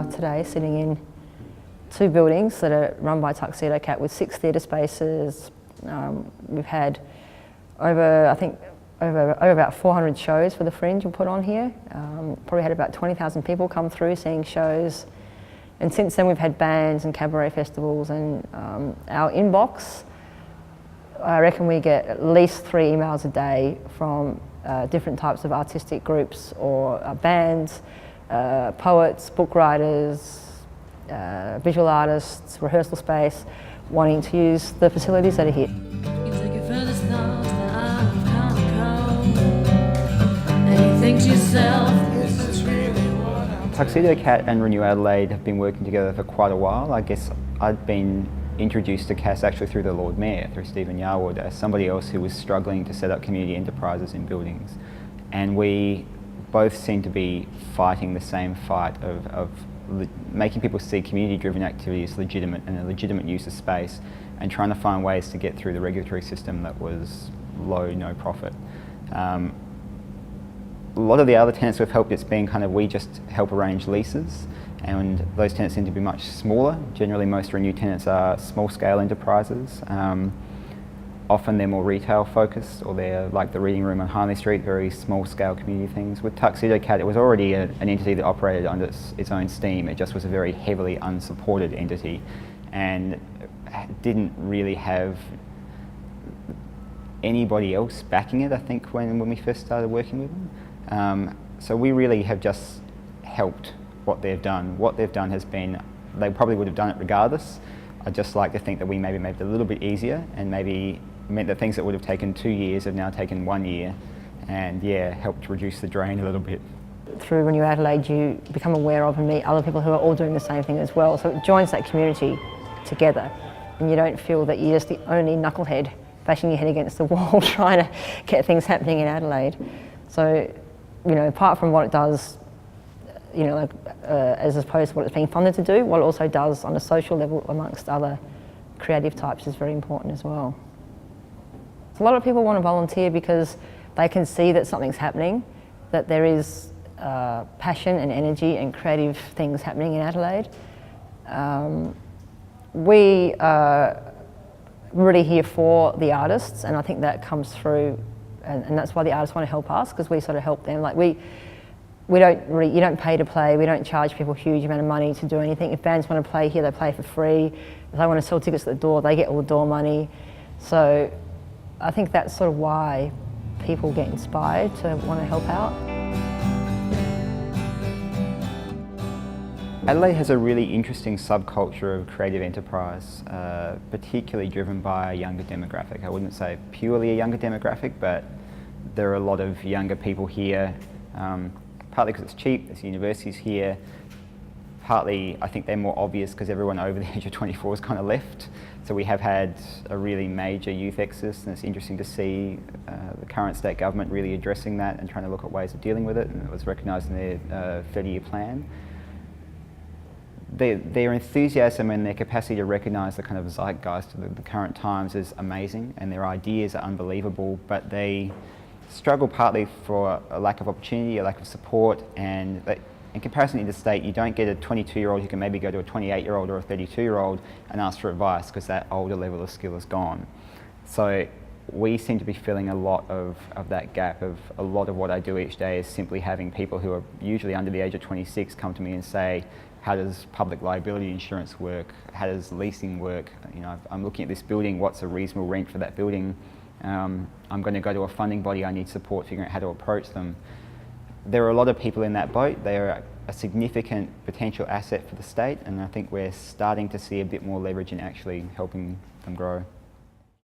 are today, sitting in 2 buildings that are run by Tuxedo Cat with 6 theatre spaces. We've had over about 400 shows for the Fringe we put on here. Probably had about 20,000 people come through seeing shows. And since then we've had bands and cabaret festivals, and our inbox, I reckon we get at least 3 emails a day from different types of artistic groups or bands, poets, book writers, visual artists, rehearsal space, wanting to use the facilities that are here. Tuxedo Cat and Renew Adelaide have been working together for quite a while. I guess I'd been introduced to Cass actually through the Lord Mayor, through Stephen Yarwood, as somebody else who was struggling to set up community enterprises in buildings. And we both seem to be fighting the same fight of making people see community-driven activity as legitimate and a legitimate use of space, and trying to find ways to get through the regulatory system that was low, no profit. A lot of the other tenants we've helped, it's been kind of, we just help arrange leases, and those tenants seem to be much smaller. Generally most Renew tenants are small-scale enterprises. Often they're more retail focused, or they're like the Reading Room on Harley Street, very small-scale community things. With Tuxedo Cat, it was already an entity that operated under its own steam. It just was a very heavily unsupported entity and didn't really have anybody else backing it, I think, when we first started working with them. So we really have just helped what they've done. What they've done has been, they probably would have done it regardless. I'd just like to think that we maybe made it a little bit easier, and maybe meant that things that would have taken 2 years have now taken 1 year, and yeah, helped reduce the drain a little bit. Through Renew Adelaide, you become aware of and meet other people who are all doing the same thing as well, so it joins that community together, and you don't feel that you're just the only knucklehead bashing your head against the wall trying to get things happening in Adelaide. So, you know, apart from what it does, you know, as opposed to what it's being funded to do, what it also does on a social level amongst other creative types is very important as well. A lot of people want to volunteer because they can see that something's happening, that there is passion and energy and creative things happening in Adelaide. We are really here for the artists, and I think that comes through, and that's why the artists want to help us, because we sort of help them. Like you don't pay to play, we don't charge people a huge amount of money to do anything. If bands want to play here, they play for free. If they want to sell tickets at the door, they get all the door money. So I think that's sort of why people get inspired to want to help out. Adelaide has a really interesting subculture of creative enterprise, particularly driven by a younger demographic. I wouldn't say purely a younger demographic, but there are a lot of younger people here, partly because it's cheap, there's universities here, partly I think they're more obvious because everyone over the age of 24 has kind of left. So we have had a really major youth exodus, and it's interesting to see the current state government really addressing that and trying to look at ways of dealing with it, and it was recognised in their 30-year plan. Their enthusiasm and their capacity to recognise the kind of zeitgeist of the current times is amazing, and their ideas are unbelievable, but they struggle partly for a lack of opportunity, a lack of support, and in comparison to interstate, you don't get a 22-year-old who can maybe go to a 28-year-old or a 32-year-old and ask for advice, because that older level of skill is gone. So we seem to be filling a lot of that gap. Of a lot of what I do each day is simply having people who are usually under the age of 26 come to me and say, how does public liability insurance work? How does leasing work? You know, I'm looking at this building, what's a reasonable rent for that building? I'm going to go to a funding body, I need support figuring out how to approach them. There are a lot of people in that boat. They are a significant potential asset for the state, and I think we're starting to see a bit more leverage in actually helping them grow.